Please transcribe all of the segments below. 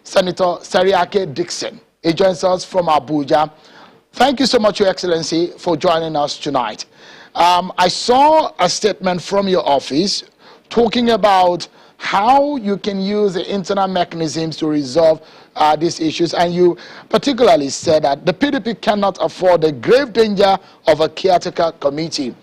Senator Seriake Dickson. He joins us from Abuja. Thank you so much, Your Excellency, for joining us tonight. I saw a statement from your office talking about how you can use the internal mechanisms to resolve these issues, and you particularly said that the PDP cannot afford the grave danger of a caretaker committee.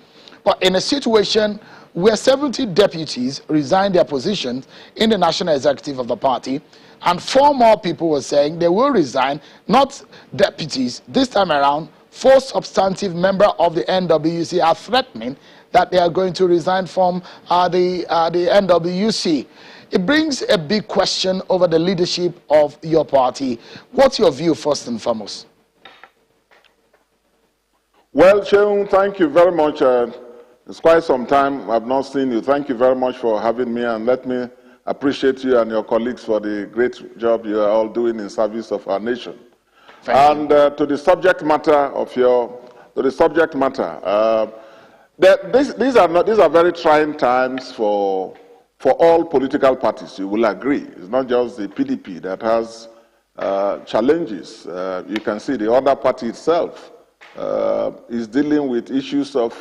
But in a situation where 70 deputies resigned their positions in the national executive of the party, and 4 more people were saying they will resign, not deputies. This time around, 4 substantive members of the NWC are threatening that they are going to resign from the NWC. It brings a big question over the leadership of your party. What's your view, first and foremost? Well, Sheung, thank you very much. It's quite some time I've not seen you. Thank you very much for having me, and let me appreciate you and your colleagues for the great job you are all doing in service of our nation. To the subject matter these are very trying times for all political parties. You will agree. It's not just the PDP that has challenges. You can see the other party itself is dealing with issues of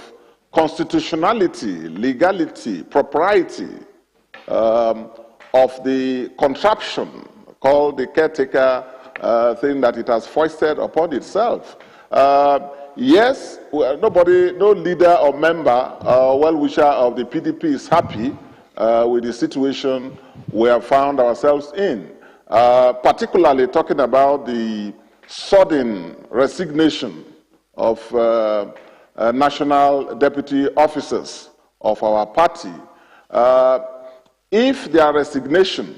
constitutionality, legality, propriety of the contraption called the caretaker thing that it has foisted upon itself. Yes, no leader or member or well-wisher of the PDP is happy with the situation we have found ourselves in, particularly talking about the sudden resignation of national deputy officers of our party. If their resignation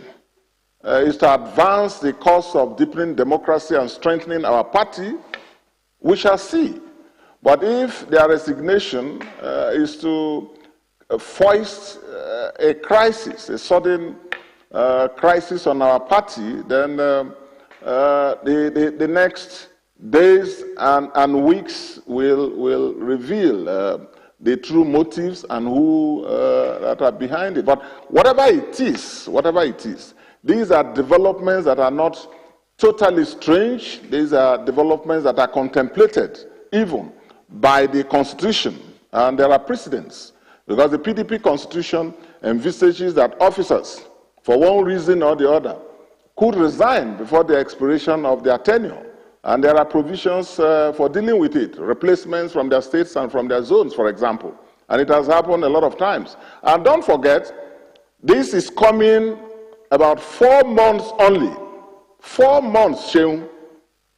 is to advance the cause of deepening democracy and strengthening our party, we shall see. But if their resignation is to foist a crisis, a sudden crisis on our party, then the next days and weeks will reveal the true motives and who that are behind it. But whatever it is, these are developments that are not totally strange. These are developments that are contemplated even by the Constitution, and there are precedents, because the PDP Constitution envisages that officers, for one reason or the other, could resign before the expiration of their tenure. And there are provisions for dealing with it, replacements from their states and from their zones, for example. And it has happened a lot of times. And don't forget, this is coming about 4 months only, 4 months, Sheung,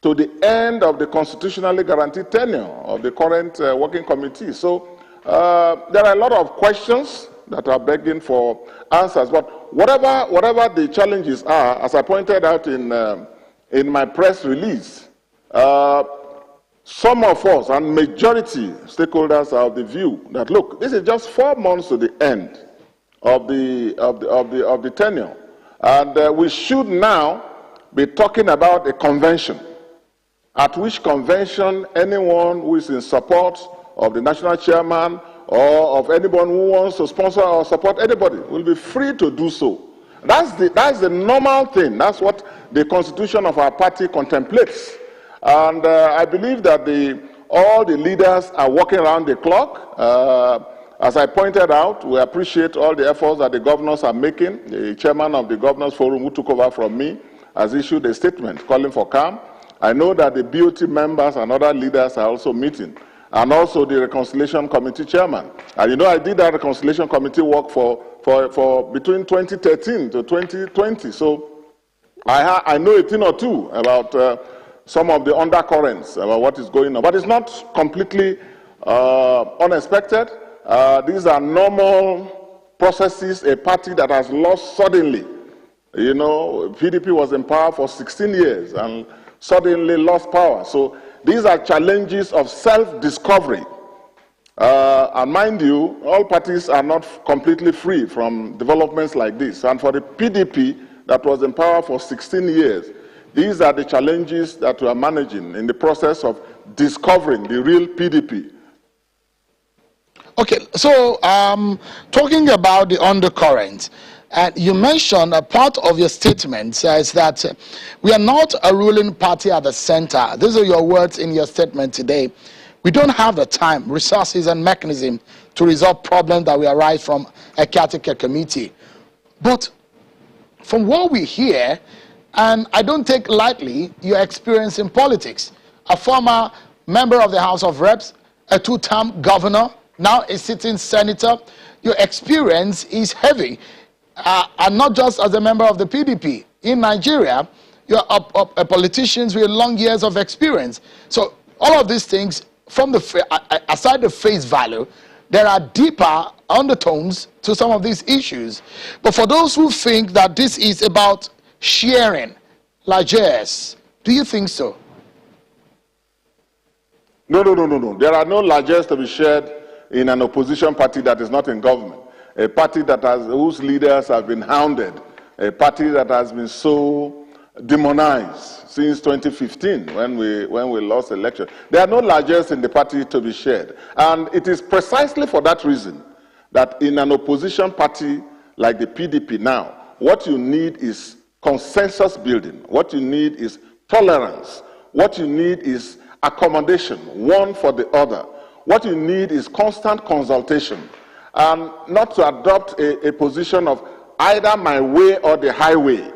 to the end of the constitutionally guaranteed tenure of the current working committee. So there are a lot of questions that are begging for answers. But whatever the challenges are, as I pointed out in my press release, some of us and majority stakeholders are of the view that, look, this is just 4 months to the end of the tenure, and we should now be talking about a convention, at which convention anyone who is in support of the national chairman or of anyone who wants to sponsor or support anybody will be free to do so. That's the normal thing. That's what the constitution of our party contemplates. And I believe that all the leaders are working around the clock. As I pointed out, we appreciate all the efforts that the governors are making. The chairman of the Governors Forum, who took over from me, has issued a statement calling for calm. I know that the BOT members and other leaders are also meeting, and also the Reconciliation Committee chairman. And you know, I did that Reconciliation Committee work for between 2013 to 2020. So I know a thing or two about some of the undercurrents about what is going on. But it's not completely unexpected. These are normal processes. A party that has lost suddenly, you know, PDP was in power for 16 years and suddenly lost power. So these are challenges of self-discovery. And mind you, all parties are not completely free from developments like this. And for the PDP that was in power for 16 years, these are the challenges that we are managing in the process of discovering the real PDP. Okay, so talking about the undercurrent, And you mentioned a part of your statement says that we are not a ruling party at the center. These are your words in your statement today. We don't have the time, resources, and mechanism to resolve problems that will arise from a caretaker committee. But from what we hear, and I don't take lightly your experience in politics, a former member of the House of Reps, a two-term governor, now a sitting senator, your experience is heavy, and not just as a member of the PDP. In Nigeria, you're a politician with long years of experience. So all of these things, from aside the face value, there are deeper undertones to some of these issues. But for those who think that this is about sharing largesse, do you think so? No. There are no largesse to be shared in an opposition party that is not in government. A party whose leaders have been hounded. A party that has been so demonized since 2015 when we lost the election. There are no largesse in the party to be shared. And it is precisely for that reason that in an opposition party like the PDP now, what you need is consensus building. What you need is tolerance. What you need is accommodation, one for the other. What you need is constant consultation, and not to adopt a position of either my way or the highway.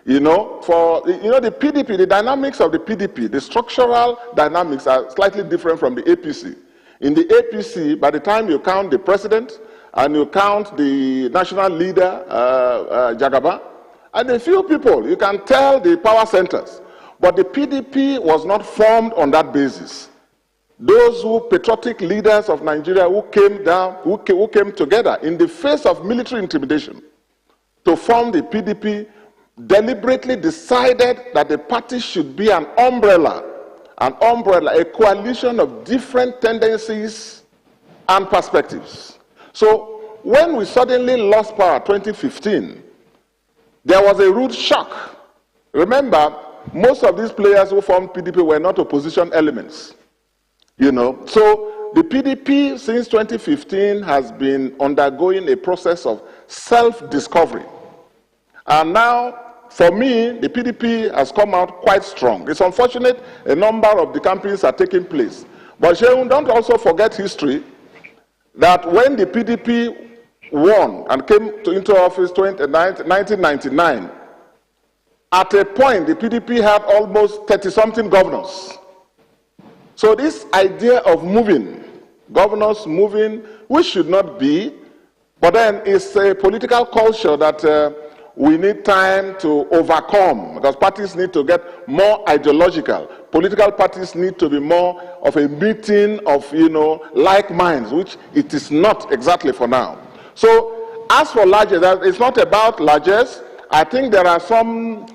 The PDP, the dynamics of the PDP, the structural dynamics are slightly different from the APC. In the APC, by the time you count the president and you count the national leader, Jagaba, and a few people, you can tell the power centers. But the PDP was not formed on that basis. Those patriotic leaders of Nigeria who came together in the face of military intimidation to form the PDP deliberately decided that the party should be an umbrella, a coalition of different tendencies and perspectives. So when we suddenly lost power in 2015, there was a rude shock. Remember, most of these players who formed PDP were not opposition elements. So the PDP since 2015 has been undergoing a process of self-discovery. And now, for me, the PDP has come out quite strong. It's unfortunate a number of the campaigns are taking place. But Sheun, don't also forget history, that when the PDP won and came into office in 1999, at a point, the PDP had almost 30-something governors. So this idea of moving, governors moving, which should not be, but then it's a political culture that we need time to overcome, because parties need to get more ideological. Political parties need to be more of a meeting of, like minds, which it is not exactly for now. So as for largesse, it's not about largesse. I think there are some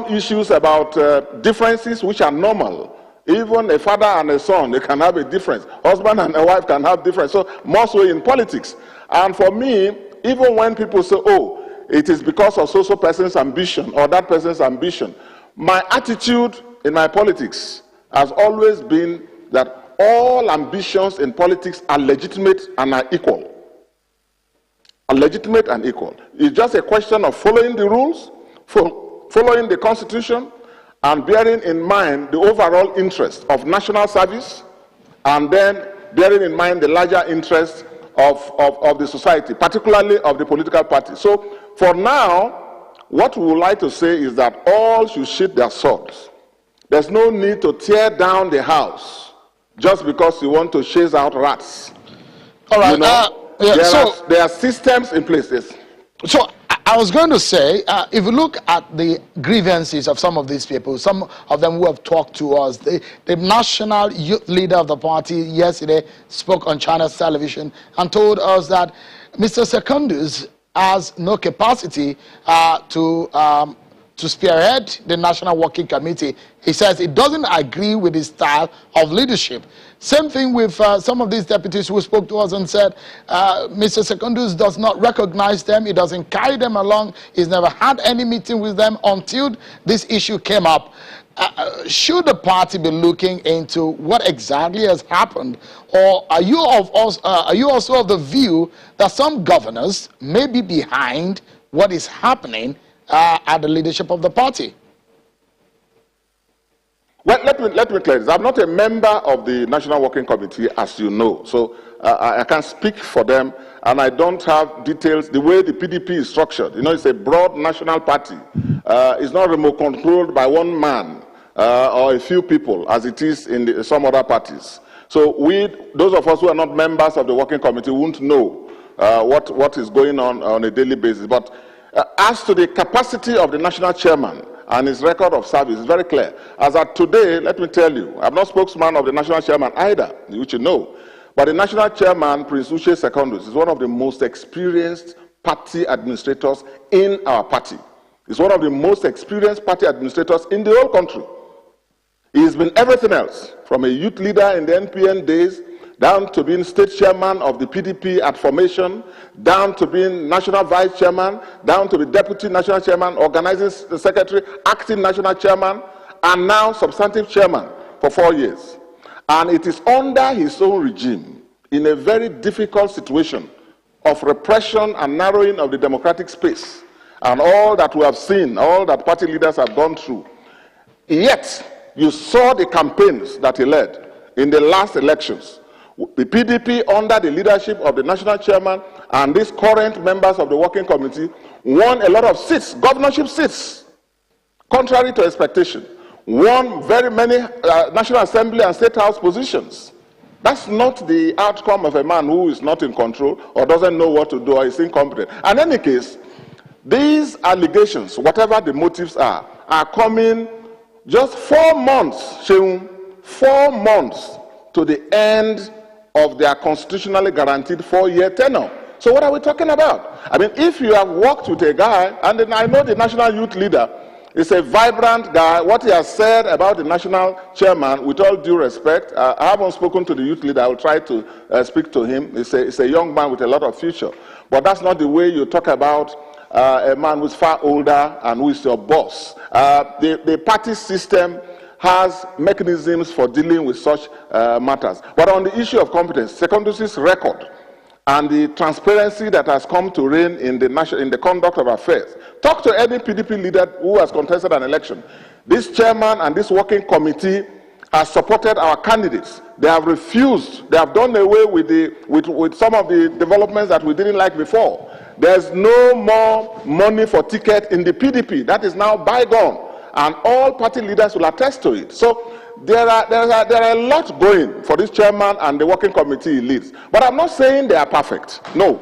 issues about differences which are normal. Even a father and a son, they can have a difference. Husband and a wife can have difference. So more so in politics. And for me, even when people say, oh, it is because of so person's ambition or that person's ambition, my attitude in my politics has always been that all ambitions in politics are legitimate and are equal. Legitimate and equal. It's just a question of following the rules, following the Constitution, and bearing in mind the overall interest of national service, and then bearing in mind the larger interest of the society, particularly of the political party. So for now, what we would like to say is that all should sheath their swords. There's no need to tear down the house just because you want to chase out rats. All right. There are systems in place. Yes. So I was going to say, if you look at the grievances of some of these people, some of them who have talked to us, the national youth leader of the party yesterday spoke on China's television and told us that Mr. Secondus has no capacity to spearhead the National Working Committee. He says it doesn't agree with his style of leadership. Same thing with some of these deputies who spoke to us and said Mr. Secondus does not recognize them, he doesn't carry them along, he's never had any meeting with them until this issue came up. Should the party be looking into what exactly has happened, or are you also of the view that some governors may be behind what is happening at the leadership of the party? Well, let me clear this. I'm not a member of the National Working Committee, as you know, so I can't speak for them, and I don't have details. The way the PDP is structured, you know, it's a broad national party. It's not remote controlled by one man or a few people, as it is in some other parties. So those of us who are not members of the Working Committee, won't know what is going on a daily basis. But as to the capacity of the national chairman and his record of service, is very clear. As at today, let me tell you, I'm not spokesman of the national chairman either, which you know, but the national chairman, Prince Uche Secondus, is one of the most experienced party administrators in our party. He's one of the most experienced party administrators in the whole country. He's been everything else, from a youth leader in the NPN days, down to being state chairman of the PDP at formation, down to being national vice chairman, down to be deputy national chairman, organizing secretary, acting national chairman, and now substantive chairman for 4 years. And it is under his own regime, in a very difficult situation of repression and narrowing of the democratic space, and all that we have seen, all that party leaders have gone through. Yet, you saw the campaigns that he led in the last elections. The PDP, under the leadership of the national chairman and these current members of the working committee, won a lot of seats, governorship seats, contrary to expectation. Won very many National Assembly and State House positions. That's not the outcome of a man who is not in control or doesn't know what to do or is incompetent. In any case, these allegations, whatever the motives are coming just 4 months, 4 months to the end of their constitutionally guaranteed 4-year tenure. So what are we talking about? I mean, if you have worked with a guy, and then I know the national youth leader is a vibrant guy, what he has said about the national chairman, with all due respect, I haven't spoken to the youth leader, I will try to speak to him. He's a young man with a lot of future. But that's not the way you talk about a man who's far older and who is your boss. The party system has mechanisms for dealing with such matters. But on the issue of competence, Secondus's record and the transparency that has come to reign in the conduct of affairs. Talk to any PDP leader who has contested an election. This chairman and this working committee has supported our candidates. They have refused, they have done away with some of the developments that we didn't like before. There's no more money for ticket in the PDP. That is now bygone. And all party leaders will attest to it. So there are a lot going for this chairman and the working committee he leads. But I'm not saying they are perfect. No.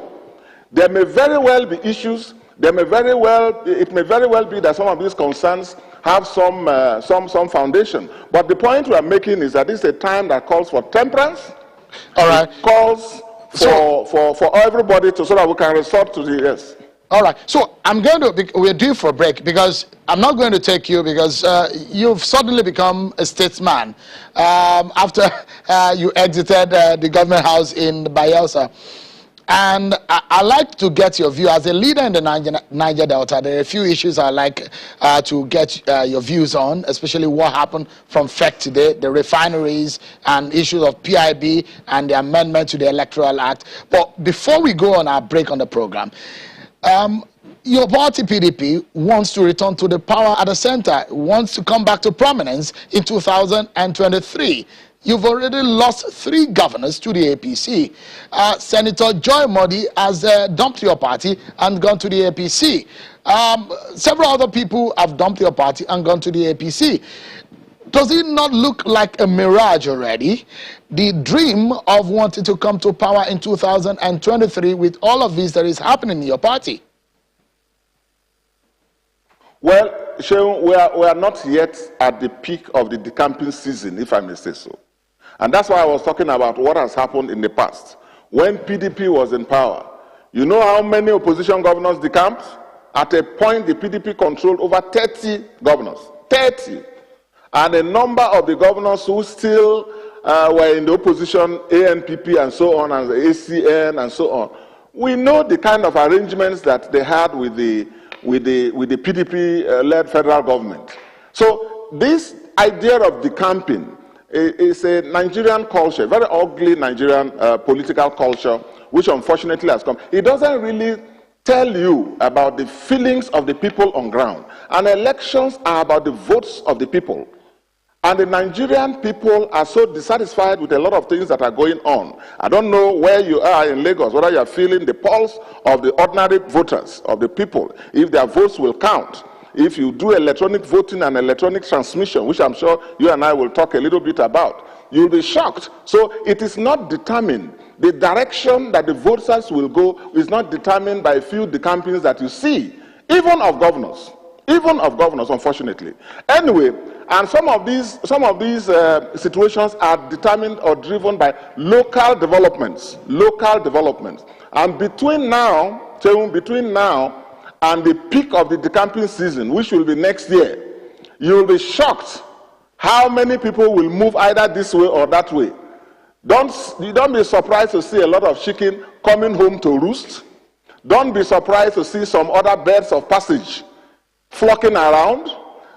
There may very well be issues. It may very well be that some of these concerns have some foundation. But the point we are making is that this is a time that calls for temperance. All right. It calls for everybody to, so that we can resort to the yes. All right, so we're due for a break because I'm not going to take you because you've suddenly become a statesman after you exited the government house in Bayelsa. And I'd like to get your view as a leader in the Niger Delta. There are a few issues I'd like to get your views on, especially what happened from FEC today, the refineries and issues of PIB and the amendment to the Electoral Act. But before we go on our break on the program, your party PDP wants to return to the power at the center, wants to come back to prominence in 2023. You've already lost 3 governors to the APC. Senator Joy Modi has dumped your party and gone to the APC. Several other people have dumped your party and gone to the APC. Does it not look like a mirage already? The dream of wanting to come to power in 2023 with all of this that is happening in your party? Well, Sheung, we are not yet at the peak of the decamping season, if I may say so. And that's why I was talking about what has happened in the past. When PDP was in power, you know how many opposition governors decamped? At a point, the PDP controlled over 30 governors. 30. And a number of the governors who still were in the opposition, ANPP and so on, and the ACN and so on. We know the kind of arrangements that they had with the PDP-led federal government. So this idea of decamping is a Nigerian culture, very ugly Nigerian political culture, which unfortunately has come. It doesn't really tell you about the feelings of the people on ground. And elections are about the votes of the people. And the Nigerian people are so dissatisfied with a lot of things that are going on. I don't know where you are in Lagos, whether you are feeling the pulse of the ordinary voters, of the people, if their votes will count. If you do electronic voting and electronic transmission, which I'm sure you and I will talk a little bit about, you'll be shocked. So it is not determined. The direction that the voters will go is not determined by a few decampings that you see, even of governors, unfortunately. Anyway, and some of these situations are determined or driven by local developments. And between now and the peak of the decamping season, which will be next year, you will be shocked how many people will move either this way or that way. Don't be surprised to see a lot of chicken coming home to roost. Don't be surprised to see some other birds of passage flocking around.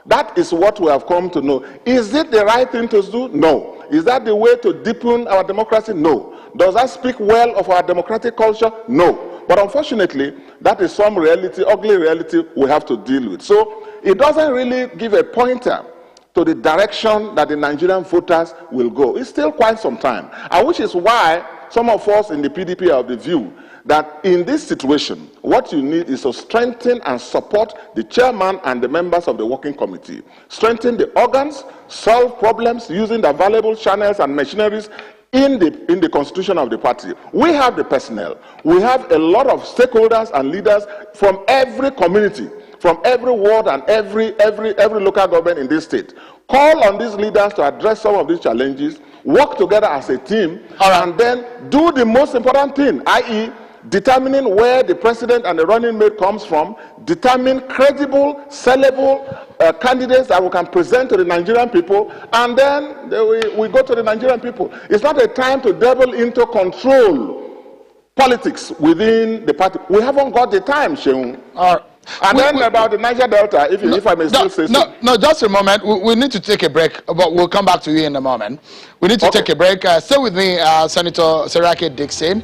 That is what we have come to know. Is it the right thing to do? No. Is that the way to deepen our democracy? No. Does that speak well of our democratic culture? No. But unfortunately, that is some reality, ugly reality we have to deal with. So it doesn't really give a pointer to the direction that the Nigerian voters will go. It's still quite some time, and which is why some of us in the PDP are of the view that in this situation, what you need is to strengthen and support the chairman and the members of the working committee. Strengthen the organs, solve problems using the available channels and machineries in the constitution of the party. We have the personnel. We have a lot of stakeholders and leaders from every community, from every ward and every local government in this state. Call on these leaders to address some of these challenges, work together as a team, and then do the most important thing, i.e., determining where the president and the running mate comes from, determine credible, sellable candidates that we can present to the Nigerian people, and then we go to the Nigerian people. It's not a time to delve into control politics within the party. We haven't got the time, Sheung. And then about the Niger Delta, if I may still say so. No, just a moment. We need to take a break, but we'll come back to you in a moment. We need to take a break. Stay with me, Senator Seriake Dickson,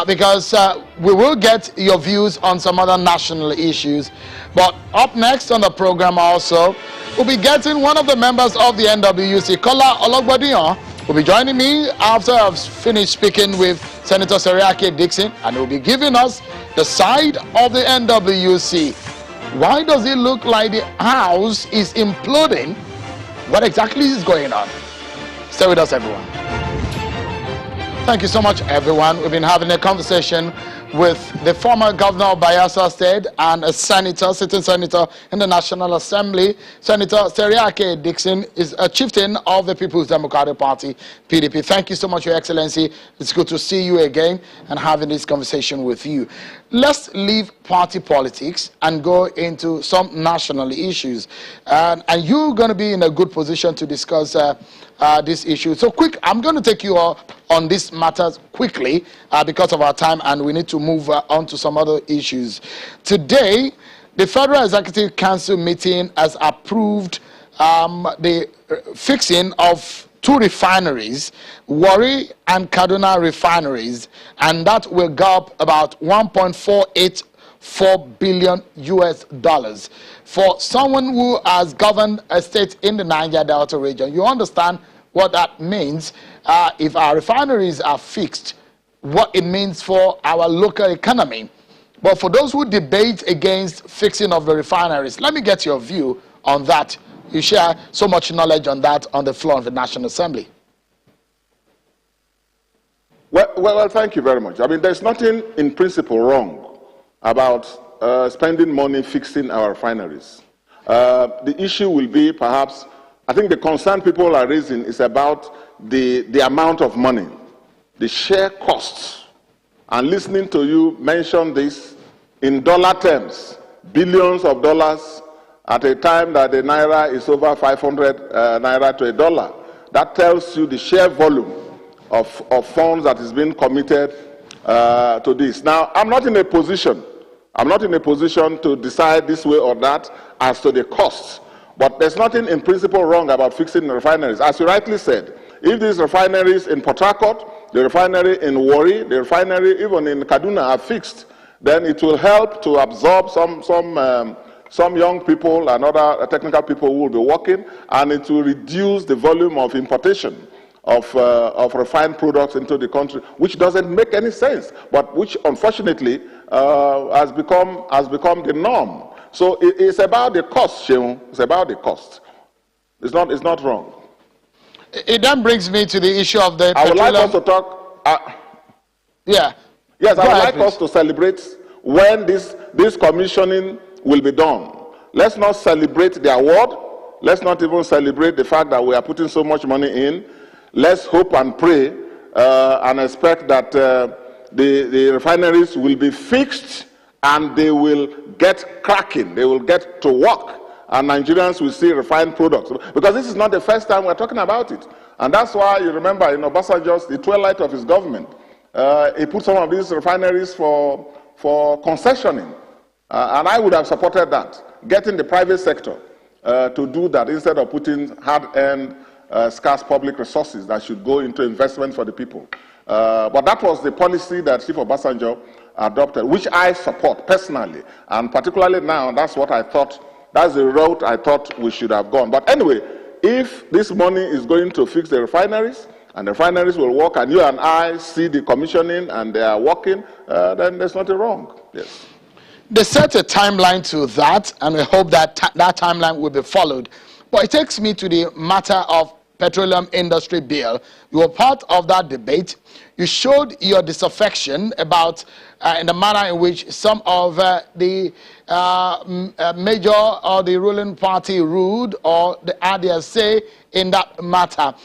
because we will get your views on some other national issues. But up next on the program also, we'll be getting one of the members of the NWC, Kola Ologbadiyan, will be joining me after I've finished speaking with Senator Seriake Dickson, and he'll be giving us the side of the NWC. Why does it look like the house is imploding? What exactly is going on? Stay with us, everyone. Thank you so much, everyone. We've been having a conversation with the former governor of Bayelsa State and a senator, sitting senator in the National Assembly. Senator Seriake Dickson is a chieftain of the People's Democratic Party, PDP. Thank you so much, Your Excellency. It's good to see you again and having this conversation with you. Let's leave party politics and go into some national issues. And you're going to be in a good position to discuss this issue. So I'm going to take you on these matters quickly because of our time, and we need to move on to some other issues. Today, the Federal Executive Council meeting has approved the fixing of two refineries, Warri and Kaduna refineries, and that will go up about $1.484 billion US. For someone who has governed a state in the Niger Delta region, you understand what that means. If our refineries are fixed, what it means for our local economy. But for those who debate against fixing of the refineries, let me get your view on that. You share so much knowledge on that on the floor of the National Assembly. Well, thank you very much. I mean, there's nothing in principle wrong about spending money fixing our refineries. The issue will be perhaps, I think the concern people are raising is about the amount of money, the sheer costs. And listening to you mention this in dollar terms, billions of dollars, at a time that the naira is over 500 naira to a dollar. That tells you the sheer volume of funds that is being committed to this. Now, I'm not in a position to decide this way or that as to the costs. But there's nothing in principle wrong about fixing refineries. As you rightly said, if these refineries in Port Harcourt, the refinery in Warri, the refinery even in Kaduna are fixed, then it will help to absorb some young people and other technical people who will be working, and it will reduce the volume of importation of refined products into the country, which doesn't make any sense, but which unfortunately has become the norm. So it's about the cost, Sheung. It's about the cost. It's not wrong. It then brings me to the issue of the I would petroleum. like us to talk. Yeah. Yes, I would like please. us to celebrate when this commissioning will be done. Let's not celebrate the award. Let's not even celebrate the fact that we are putting so much money in. Let's hope and pray and expect that the refineries will be fixed and they will get cracking. They will get to work, and Nigerians will see refined products. Because this is not the first time we're talking about it. And that's why you remember, Obasanjo's, the twilight of his government, he put some of these refineries for concessioning. And I would have supported that, getting the private sector to do that instead of putting hard-earned, scarce public resources that should go into investment for the people. But that was the policy that Chief Obasanjo adopted, which I support personally. And particularly now, that's what I thought, that's the route I thought we should have gone. But anyway, if this money is going to fix the refineries, and the refineries will work, and you and I see the commissioning and they are working, then there's nothing wrong. Yes. They set a timeline to that, and we hope that that timeline will be followed. But it takes me to the matter of Petroleum Industry Bill. You were part of that debate. You showed your disaffection about in the manner in which some of the major or the ruling party ruled or had their say in that matter.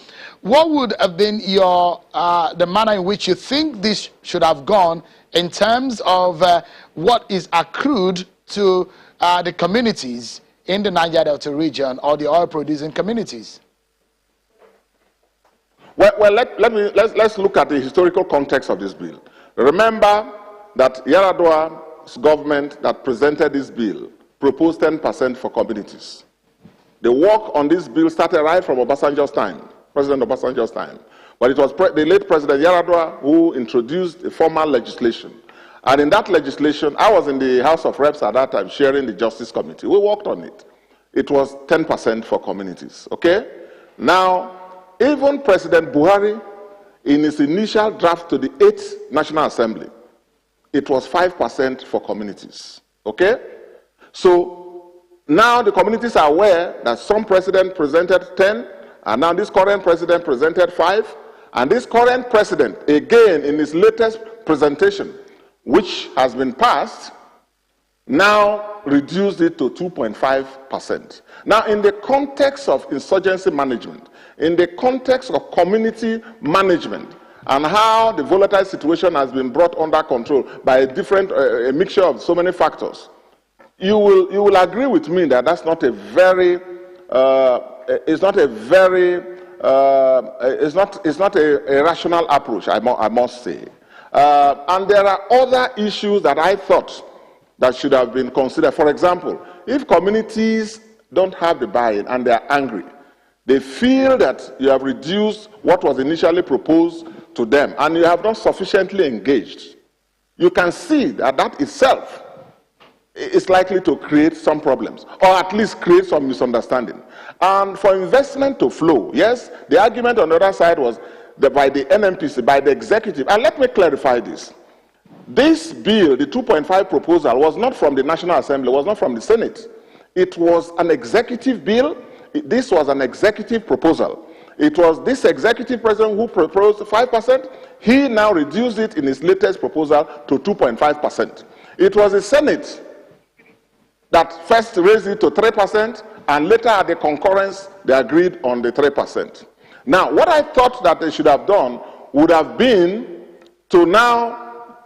What would have been your the manner in which you think this should have gone in terms of what is accrued to the communities in the Niger Delta region or the oil-producing communities? Well, let's look at the historical context of this bill. Remember that Yar'Adua's government that presented this bill proposed 10% for communities. The work on this bill started right from Obasanjo's time, President Obasanjo's time. But it was the late President Yar'Adua who introduced the formal legislation. And in that legislation, I was in the House of Reps at that time, chairing the Justice Committee. We worked on it. It was 10% for communities, okay? Now, even President Buhari, in his initial draft to the 8th National Assembly, it was 5% for communities, okay? So now the communities are aware that some president presented 10, and now this current president presented 5, and this current president, again, in his latest presentation, which has been passed, now reduced it to 2.5%. Now, in the context of insurgency management, in the context of community management, and how the volatile situation has been brought under control by a mixture of so many factors, you will agree with me that that's not a very, it's not a rational approach, I must say. And there are other issues that I thought that should have been considered. For example, if communities don't have the buy-in and they are angry, they feel that you have reduced what was initially proposed to them and you have not sufficiently engaged, you can see that that itself is likely to create some problems, or at least create some misunderstanding. And for investment to flow, yes, the argument on the other side was that by the NMPC, by the executive, and let me clarify this. This bill, the 2.5 proposal, was not from the National Assembly, was not from the Senate. It was an executive bill. This was an executive proposal. It was this executive president who proposed 5%. He now reduced it in his latest proposal to 2.5%. It was the Senate that first raised it to 3%, and later at the concurrence, they agreed on the 3%. Now, what I thought that they should have done would have been to now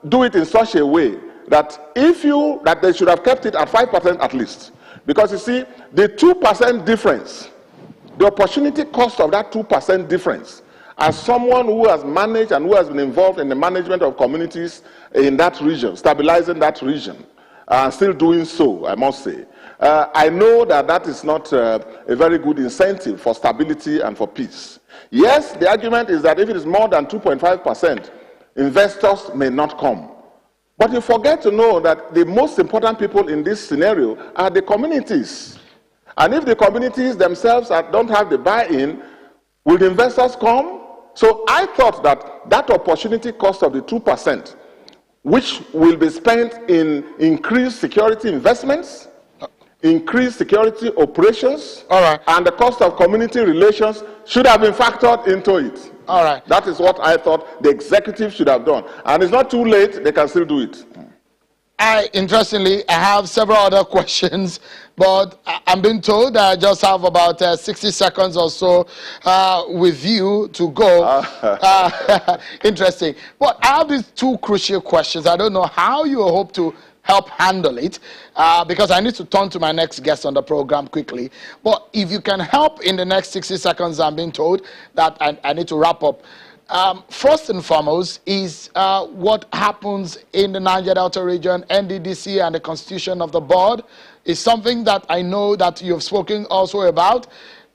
do it in such a way that that they should have kept it at 5% at least. Because you see, the 2% difference, the opportunity cost of that 2% difference, as someone who has managed and who has been involved in the management of communities in that region, stabilizing that region, and still doing so, I must say, I know that that is not a very good incentive for stability and for peace. Yes, the argument is that if it is more than 2.5%, investors may not come. But you forget to know that the most important people in this scenario are the communities. And if the communities themselves don't have the buy-in, will the investors come? So I thought that that opportunity cost of the 2%, which will be spent in increased security investments, increased security operations, all right, and the cost of community relations should have been factored into it. All right. That is what I thought the executive should have done. And it's not too late, they can still do it. Interestingly, I have several other questions, but I'm being told that I just have about 60 seconds or so with you to go. Interesting. But I have these two crucial questions. I don't know how you hope to help handle it because I need to turn to my next guest on the program quickly. But if you can help in the next 60 seconds, I'm being told that I need to wrap up. First and foremost is what happens in the Niger Delta region, NDDC and the constitution of the board is something that I know that you've spoken also about.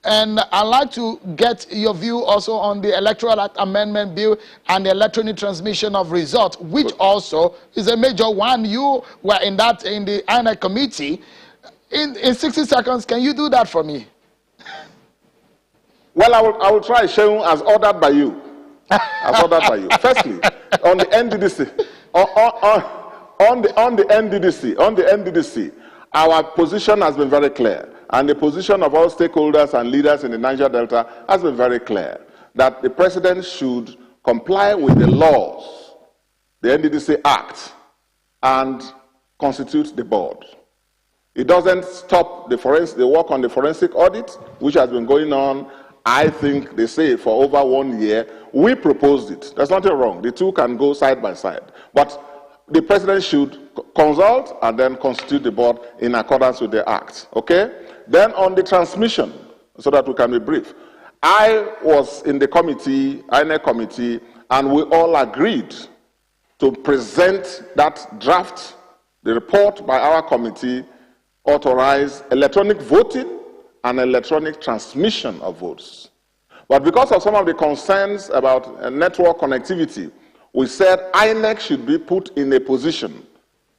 And I'd like to get your view also on the Electoral Act Amendment Bill and the electronic transmission of results, which also is a major one. You were in the INEC committee. In 60 seconds, can you do that for me? Well, I will try, Sheung, as ordered by you. As ordered by you. Firstly, on the NDDC, on the NDDC, our position has been very clear. And the position of all stakeholders and leaders in the Niger Delta has been very clear, that the president should comply with the laws, the NDDC Act, and constitute the board. It doesn't stop the work on the forensic audit, which has been going on, I think they say, for over 1 year. We proposed it. There's nothing wrong. The two can go side by side. But the president should consult and then constitute the board in accordance with the act. Okay? Then on the transmission, so that we can be brief, I was in the committee, INEC committee, and we all agreed to present that draft, the report by our committee, authorize electronic voting and electronic transmission of votes. But because of some of the concerns about network connectivity, we said INEC should be put in a position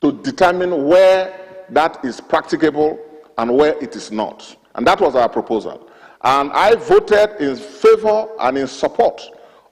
to determine where that is practicable and where it is not. And that was our proposal. And I voted in favor and in support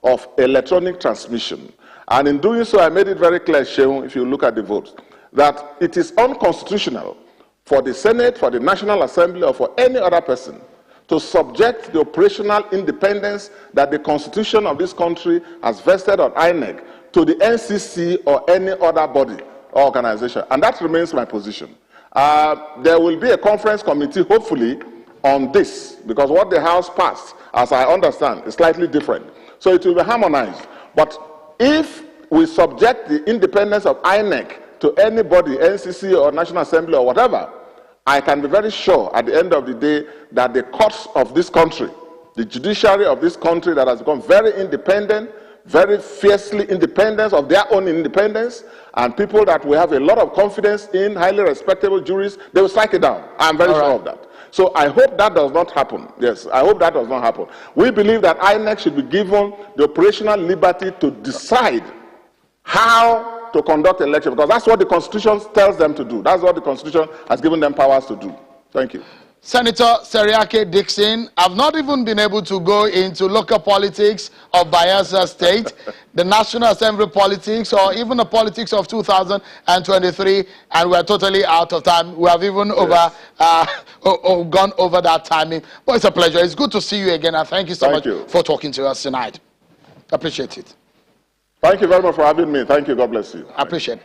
of electronic transmission. And in doing so, I made it very clear, Sheung, if you look at the vote, that it is unconstitutional for the Senate, for the National Assembly, or for any other person to subject the operational independence that the Constitution of this country has vested on INEC to the NCC or any other body or organization. And that remains my position. There will be a conference committee, hopefully, on this, because what the House passed, as I understand, is slightly different. So it will be harmonized. But if we subject the independence of INEC to anybody, NCC or National Assembly or whatever, I can be very sure at the end of the day that the courts of this country, the judiciary of this country that has become very independent, very fiercely independent of their own independence, and people that we have a lot of confidence in, highly respectable juries, they will strike it down. I'm very sure of that. So I hope that does not happen. Yes, I hope that does not happen. We believe that INEC should be given the operational liberty to decide how to conduct elections, because that's what the Constitution tells them to do. That's what the Constitution has given them powers to do. Thank you. Senator Seriake Dickson, I've not even been able to go into local politics of Bayelsa State, the National Assembly politics, or even the politics of 2023, and we're totally out of time. We have even gone over that timing. But it's a pleasure. It's good to see you again, and thank you so much for talking to us tonight. Appreciate it. Thank you very much for having me. Thank you. God bless you. I appreciate it.